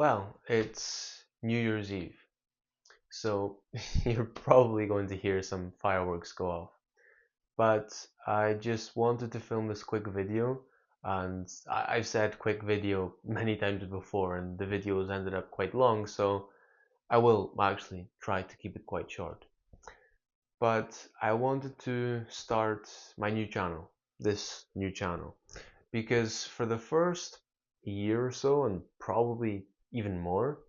Well, it's New Year's Eve, so you're probably going to hear some fireworks go off. But I just wanted to film this quick video, and I've said quick video many times before, and the videos ended up quite long, so I will actually try to keep it quite short. But I wanted to start my new channel, this new channel, because for the first year or so, and probably even more,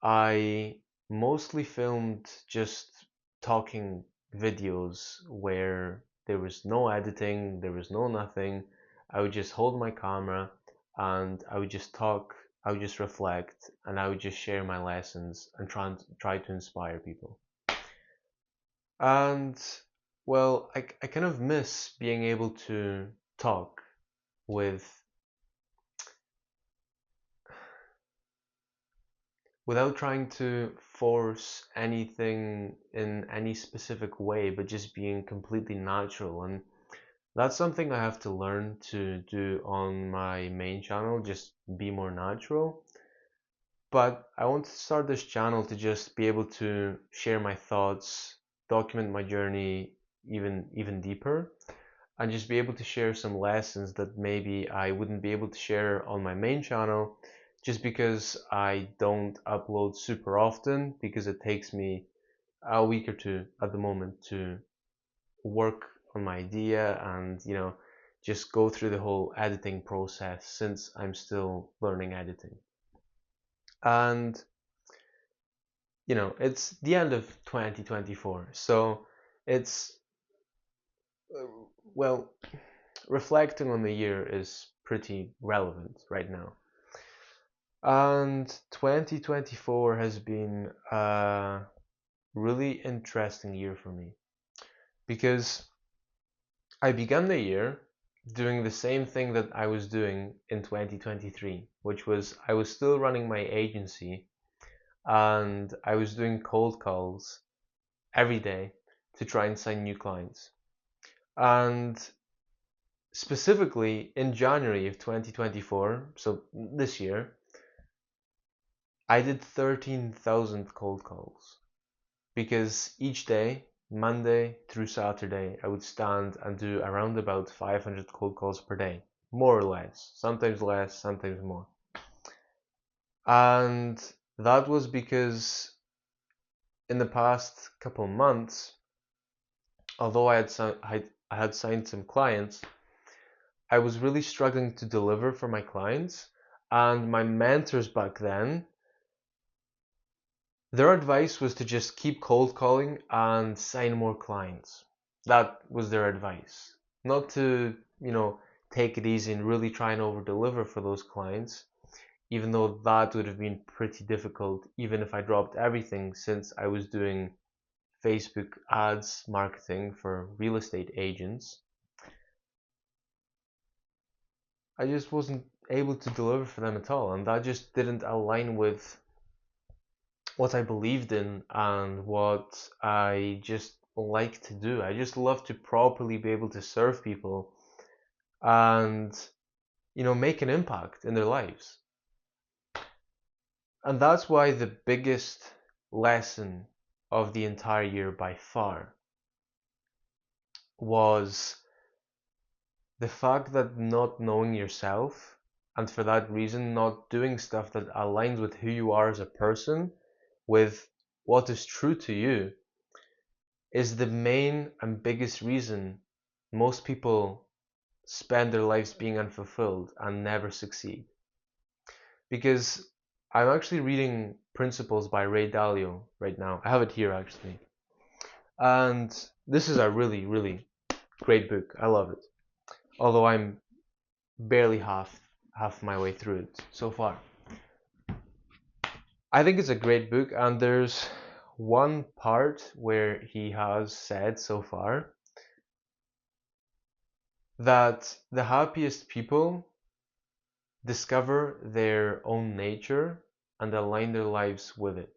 I mostly filmed just talking videos where there was no editing, there was no nothing. I would just hold my camera and I would just talk, I would just reflect, and I would just share my lessons and try to inspire people. And well, I kind of miss being able to talk with without trying to force anything in any specific way, but just being completely natural. And that's something I have to learn to do on my main channel, just be more natural. But I want to start this channel to just be able to share my thoughts, document my journey even deeper, and just be able to share some lessons that maybe I wouldn't be able to share on my main channel just because I don't upload super often because it takes me a week or two at the moment to work on my idea and just go through the whole editing process since I'm still learning editing. And it's the end of 2024, so it's uh, well, reflecting on the year is pretty relevant right now. And 2024 has been a really interesting year for me because I began the year doing the same thing that I was doing in 2023, which was I was still running my agency and I was doing cold calls every day to try and sign new clients. And specifically in January of 2024, so this year, I did 13,000 cold calls because each day, Monday through Saturday, I would stand and do around about 500 cold calls per day, more or less, sometimes more. And that was because in the past couple months, although I had signed some clients, I was really struggling to deliver for my clients, and my mentors back then, their advice was to just keep cold calling and sign more clients. That was their advice. Not to, take it easy and really try and over deliver for those clients, even though that would have been pretty difficult, even if I dropped everything since I was doing Facebook ads marketing for real estate agents. I just wasn't able to deliver for them at all, and that just didn't align with what I believed in and what I just like to do. I just love to properly be able to serve people and make an impact in their lives. And that's why the biggest lesson of the entire year by far was the fact that not knowing yourself, and for that reason not doing stuff that aligns with who you are as a person, with what is true to you, is the main and biggest reason most people spend their lives being unfulfilled and never succeed. Because I'm actually reading Principles by Ray Dalio right now. I have it here actually. And this is a really, really great book. I love it. Although I'm barely half my way through it so far. I think it's a great book, and there's one part where he has said so far that the happiest people discover their own nature and align their lives with it,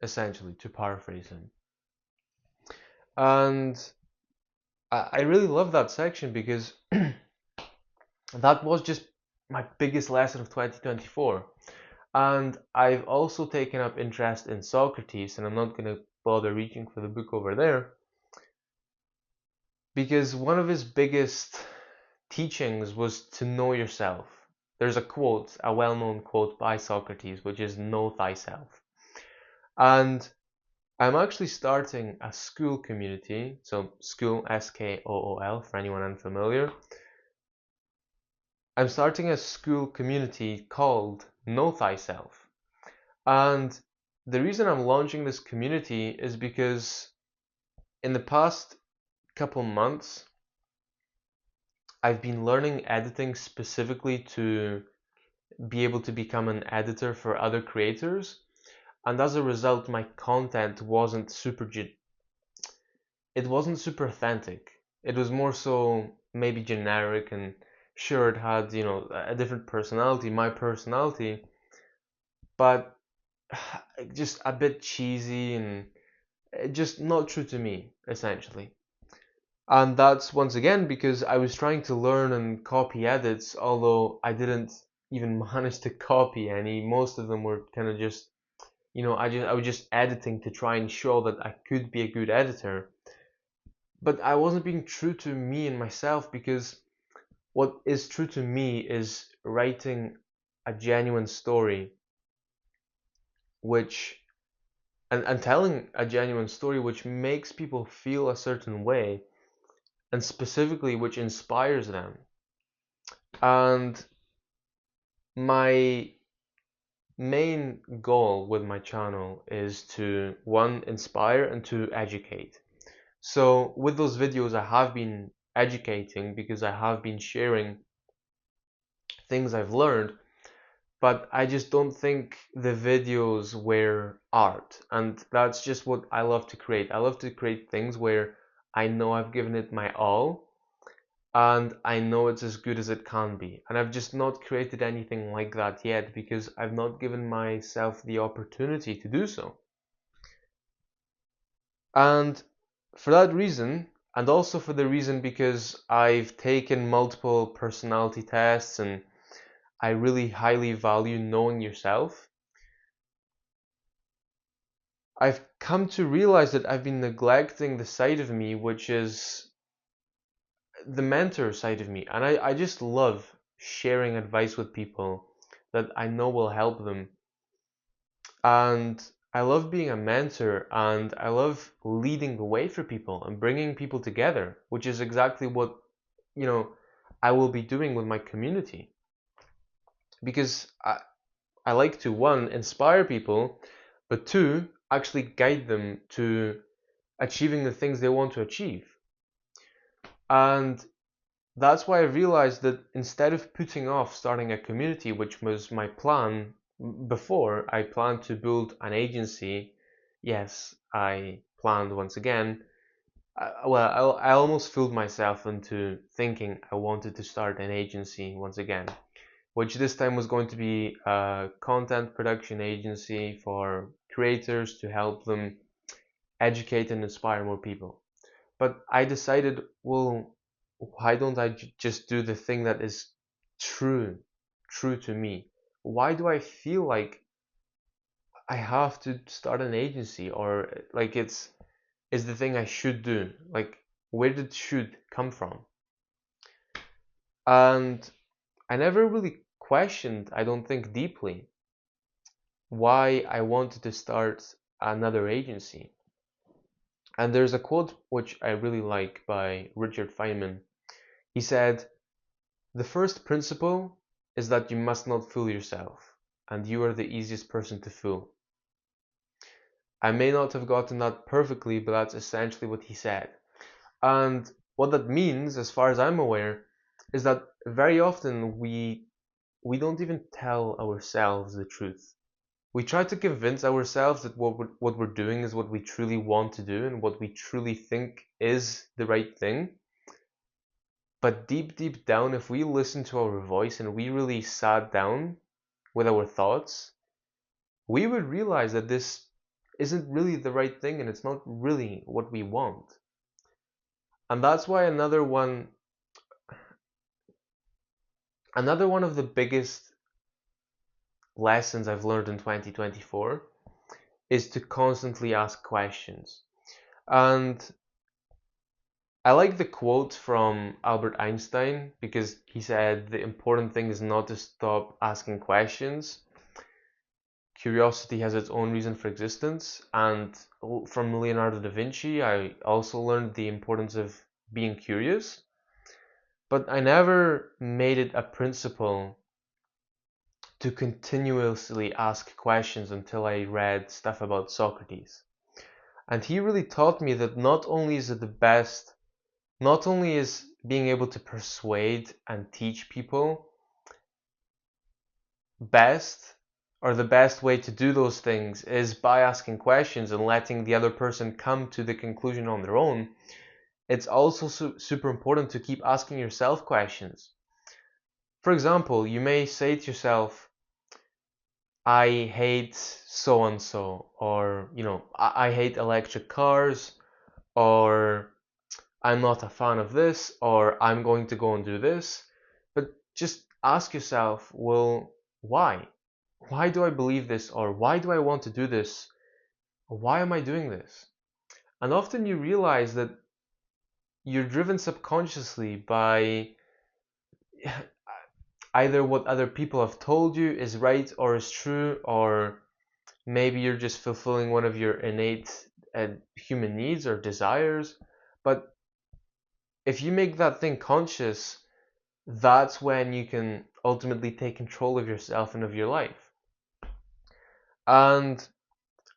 essentially, to paraphrase him. And I really love that section because that was just my biggest lesson of 2024. And I've also taken up interest in Socrates, and I'm not going to bother reaching for the book over there, because one of his biggest teachings was to know yourself. There's a quote, a well-known quote by Socrates, which is "Know thyself." And I'm actually starting a Skool community, so Skool, Skool, for anyone unfamiliar. I'm starting a Skool community called Know Thyself. And the reason I'm launching this community is because in the past couple months, I've been learning editing specifically to be able to become an editor for other creators. And as a result, my content wasn't it wasn't super authentic. It was more so maybe generic, and sure, it had, a different personality, my personality, but just a bit cheesy and just not true to me, essentially. And that's once again because I was trying to learn and copy edits, although I didn't even manage to copy any. Most of them were kind of just, I was just editing to try and show that I could be a good editor. But I wasn't being true to me and myself, because what is true to me is writing a genuine story, which and telling a genuine story which makes people feel a certain way, and specifically which inspires them. And my main goal with my channel is to, one, inspire, and two, educate. So with those videos, I have been educating because I have been sharing things I've learned, but I just don't think the videos were art. And that's just what I love to create. I love to create things where I know I've given it my all, and I know it's as good as it can be. And I've just not created anything like that yet because I've not given myself the opportunity to do so. And for that reason, and also for the reason because I've taken multiple personality tests and I really highly value knowing yourself, I've come to realize that I've been neglecting the side of me, which is the mentor side of me. And I just love sharing advice with people that I know will help them. And I love being a mentor, and I love leading the way for people and bringing people together, which is exactly what, you know, I will be doing with my community. Because I like to, one, inspire people, but two, actually guide them to achieving the things they want to achieve. And that's why I realized that instead of putting off starting a community, which was my plan before, I planned to build an agency. Yes, I planned once again. I almost fooled myself into thinking I wanted to start an agency once again, which this time was going to be a content production agency for creators to help them educate and inspire more people. But I decided, well, why don't I just do the thing that is true to me? Why do I feel like I have to start an agency, or like it's the thing I should do? Like, where did should come from? And I never really questioned, I don't think deeply, why I wanted to start another agency. And there's a quote which I really like by Richard Feynman. He said, "The first principle is that you must not fool yourself, and you are the easiest person to fool." I may not have gotten that perfectly, but that's essentially what he said. And what that means, as far as I'm aware, is that very often we don't even tell ourselves the truth. We try to convince ourselves that what we're doing is what we truly want to do and what we truly think is the right thing. But deep down, if we listen to our voice and we really sat down with our thoughts, we would realize that this isn't really the right thing and it's not really what we want. And that's why another one of the biggest lessons I've learned in 2024 is to constantly ask questions. And I like the quote from Albert Einstein because he said the important thing is not to stop asking questions. Curiosity has its own reason for existence. And from Leonardo da Vinci, I also learned the importance of being curious. But I never made it a principle to continuously ask questions until I read stuff about Socrates. And he really taught me that not only is it the best, not only is being able to persuade and teach people best, or the best way to do those things is by asking questions and letting the other person come to the conclusion on their own. It's also super important to keep asking yourself questions. For example, you may say to yourself, I hate so and so, or I hate electric cars, or I'm not a fan of this, or I'm going to go and do this. But just ask yourself, well, why? Why do I believe this, or why do I want to do this? Or why am I doing this? And often you realize that you're driven subconsciously by either what other people have told you is right or is true, or maybe you're just fulfilling one of your innate human needs or desires. But if you make that thing conscious, that's when you can ultimately take control of yourself and of your life. And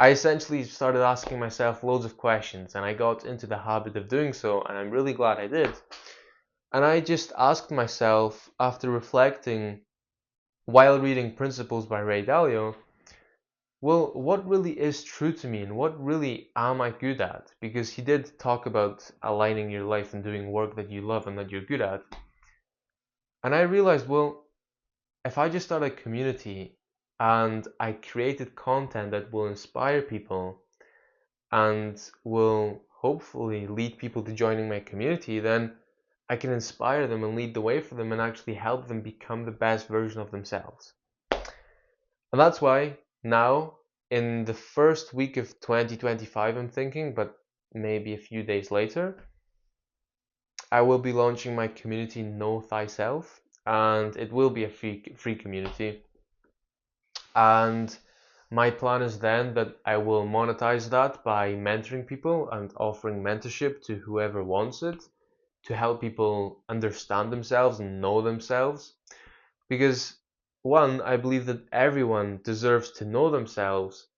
I essentially started asking myself loads of questions, and I got into the habit of doing so, and I'm really glad I did. And I just asked myself, after reflecting while reading Principles by Ray Dalio, well, what really is true to me and what really am I good at? Because he did talk about aligning your life and doing work that you love and that you're good at. And I realized, well, if I just start a community and I created content that will inspire people and will hopefully lead people to joining my community, then I can inspire them and lead the way for them and actually help them become the best version of themselves. And that's why now, in the first week of 2025, I'm thinking, but maybe a few days later, I will be launching my community Know Thyself, and it will be a free community. And my plan is then that I will monetize that by mentoring people and offering mentorship to whoever wants it, to help people understand themselves and know themselves. Because one, I believe that everyone deserves to know themselves,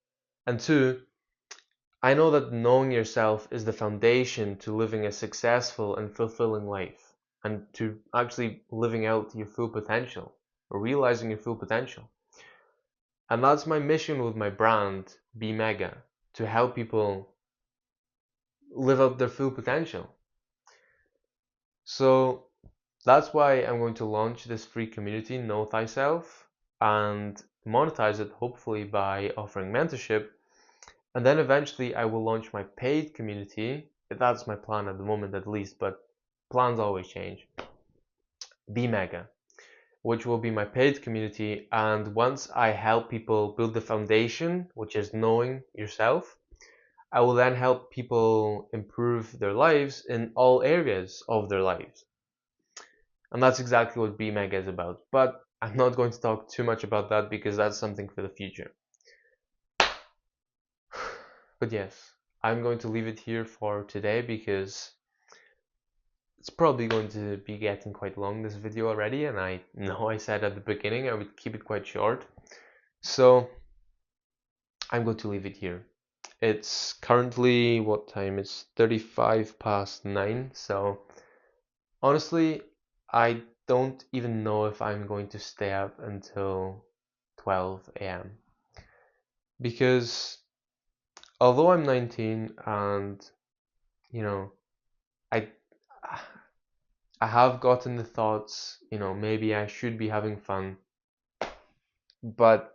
and two, I know that knowing yourself is the foundation to living a successful and fulfilling life, and to actually living out your full potential, or realizing your full potential. And that's my mission with my brand, Be Mega, to help people live out their full potential. So that's why I'm going to launch this free community, Know Thyself, and monetize it hopefully by offering mentorship. And then eventually I will launch my paid community. That's my plan at the moment at least, but plans always change. Be Mega, which will be my paid community. And once I help people build the foundation, which is knowing yourself, I will then help people improve their lives in all areas of their lives. And that's exactly what Be Mega is about. But I'm not going to talk too much about that because that's something for the future. But yes, I'm going to leave it here for today because it's probably going to be getting quite long, this video already, and I know I said at the beginning I would keep it quite short. So I'm going to leave it here. It's currently, what time? It's 35 past 9, so honestly, I don't even know if I'm going to stay up until 12 a.m. Because although I'm 19 and, you know, I I have gotten the thoughts, maybe I should be having fun, but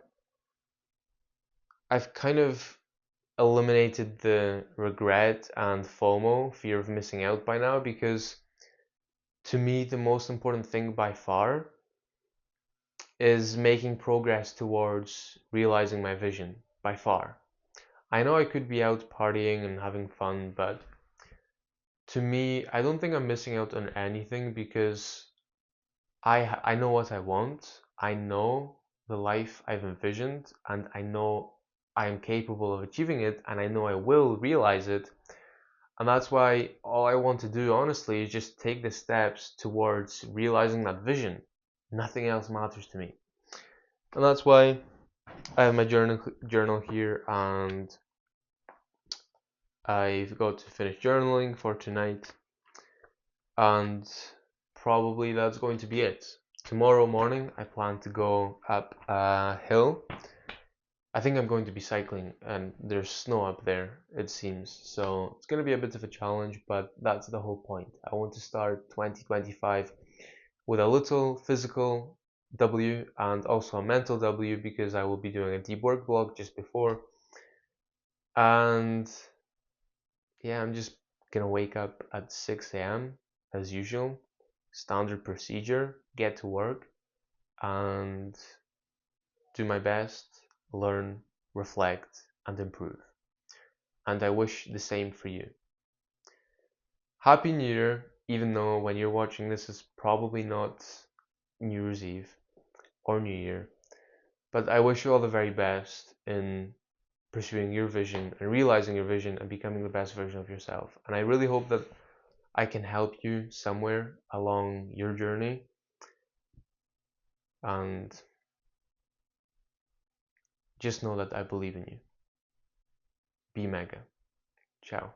I've kind of eliminated the regret and FOMO, fear of missing out, by now, because to me the most important thing by far is making progress towards realizing my vision by far. I know I could be out partying and having fun, but to me, I don't think I'm missing out on anything because I know what I want. I know the life I've envisioned, and I know I am capable of achieving it, and I know I will realize it. And that's why all I want to do, honestly, is just take the steps towards realizing that vision. Nothing else matters to me. And that's why I have my journal here, and I've got to finish journaling for tonight. And probably that's going to be it. Tomorrow morning, I plan to go up a hill. I think I'm going to be cycling, and there's snow up there, it seems. So it's going to be a bit of a challenge, but that's the whole point. I want to start 2025 with a little physical W and also a mental W, because I will be doing a deep work blog just before. And yeah, I'm just going to wake up at 6 a.m. as usual. Standard procedure, get to work, and do my best, learn, reflect, and improve. And I wish the same for you. Happy New Year, even though when you're watching this is probably not New Year's Eve or New Year. But I wish you all the very best in pursuing your vision and realizing your vision and becoming the best version of yourself. And I really hope that I can help you somewhere along your journey. And just know that I believe in you. Be mega. Ciao.